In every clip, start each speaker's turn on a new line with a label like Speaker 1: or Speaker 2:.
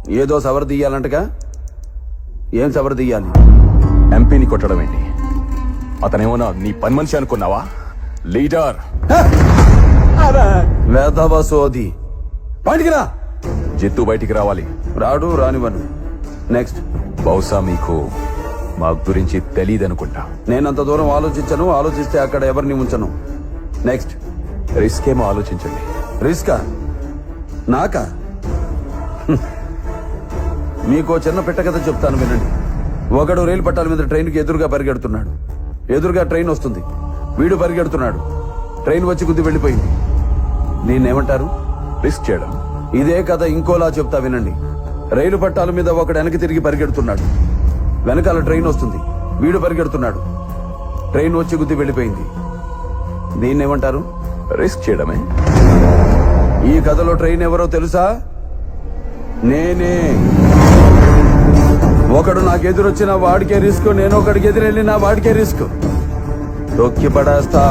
Speaker 1: ఏదో సవర్ తీయాలంటగా. ఏం సవర్ తీయాలి?
Speaker 2: ఎంపీని కొట్టడం ఏంటి? అతనేమన్నా నీ పని మనిషి అనుకున్నావా? లీడర్.
Speaker 1: వేదవ సోది. బయటికి రా.
Speaker 2: జిత్తు బయటికి రావాలి.
Speaker 1: రాడు, రానివ్వను. నెక్స్ట్.
Speaker 2: బహుశా మీకు మా గురించి తెలియదనుకుంటా.
Speaker 1: నేనంత దూరం ఆలోచించను. ఆలోచిస్తే అక్కడ ఎవరిని ఉంచను. నెక్స్ట్.
Speaker 2: రిస్క్ ఏమో ఆలోచించండి.
Speaker 1: రిస్కా? నాకా? మీకో చిన్న పెట్ట కథ చెప్తాను వినండి. ఒకడు రైలు పట్టాల మీద ట్రైన్కి ఎదురుగా పరిగెడుతున్నాడు. ఎదురుగా ట్రైన్ వస్తుంది. వీడు పరిగెడుతున్నాడు. ట్రైన్ వచ్చి గుద్ది వెళ్ళిపోయింది. దీన్నేమంటారు?
Speaker 2: రిస్క్ చేయడం.
Speaker 1: ఇదే కథ ఇంకోలా చెప్తా వినండి. రైలు పట్టాల మీద ఒకడు వెనక్కి తిరిగి పరిగెడుతున్నాడు. వెనకాల ట్రైన్ వస్తుంది. వీడు పరిగెడుతున్నాడు. ట్రైన్ వచ్చి గుద్ది వెళ్ళిపోయింది. దీన్నేమంటారు?
Speaker 2: రిస్క్ చేయడమే.
Speaker 1: ఈ కథలో ట్రైన్ ఎవరో తెలుసా? నేనే. ఒకడు నాకు ఎదురొచ్చిన వాడికే రిస్క్, నేను ఒకడికి ఎదురెళ్ళిన వాడికే రిస్క్. తొక్కి పడేస్తా.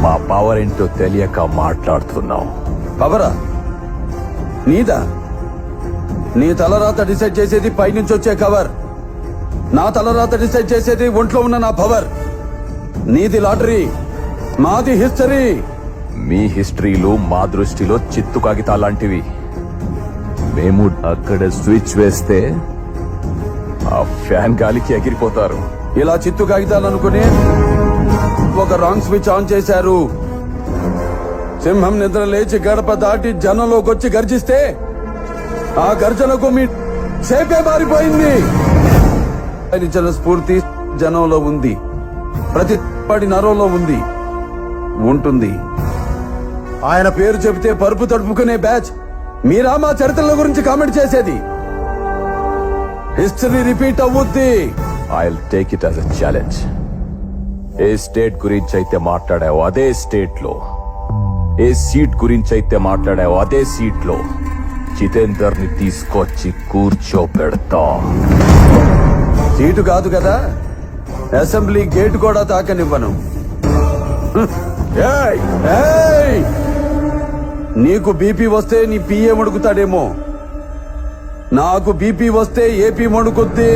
Speaker 2: మా పవర్ ఏంటో తెలియక మాట్లాడుతున్నావు.
Speaker 1: పవరా? నీదా? నీ తలరాత డిసైడ్ చేసేది పైనుంచి వచ్చే కవర్. నా తలరాత డిసైడ్ చేసేది ఒంట్లో ఉన్న నా పవర్. నీది లాటరీ, మాది హిస్టరీ.
Speaker 2: మీ హిస్టరీలు మా దృష్టిలో చిత్తు కాగితాలాంటివి. మేము అక్కడ స్విచ్ వేస్తే ఆ ఫ్యాన్ గాలికి ఎగిరిపోతారు.
Speaker 1: ఇలా చిత్తు కాగితాలు అనుకుని ఒక రాంగ్ స్విచ్ ఆన్ చేశారు. సింహం నిద్ర లేచి గడప దాటి జనంలోకి వచ్చి గర్జిస్తే ఆ గర్జనకు మీ సేపే మారిపోయింది. జన స్ఫూర్తి జనంలో ఉంది. ప్రతి పడి నరంలో ఉంది, ఉంటుంది. ఆయన పేరు చెబితే పరుపు తడుపుకునే బ్యాచ్ మీరా మా చరిత్రల గురించి కామెంట్ చేసేది? హిస్టరీ రిపీట్ అవుద్ది.
Speaker 2: I'll take it as a challenge. A state గురించి అయితే మాట్లాడావో అదే స్టేట్ లో, ఏ సీట్ గురించి అయితే మాట్లాడావో అదే సీట్ లో జితేందర్ ని తీసుకొచ్చి కూర్చోపెడతా.
Speaker 1: సీటు కాదు కదా, అసెంబ్లీ గేట్ కూడా తాకనివ్వను. ఏయ్, ఏయ్! నీకు బీపీ వస్తే నీ పిఏ మడుకుతాడేమో. నాకు బీపీ వస్తే ఏపీ మడుకుద్ది.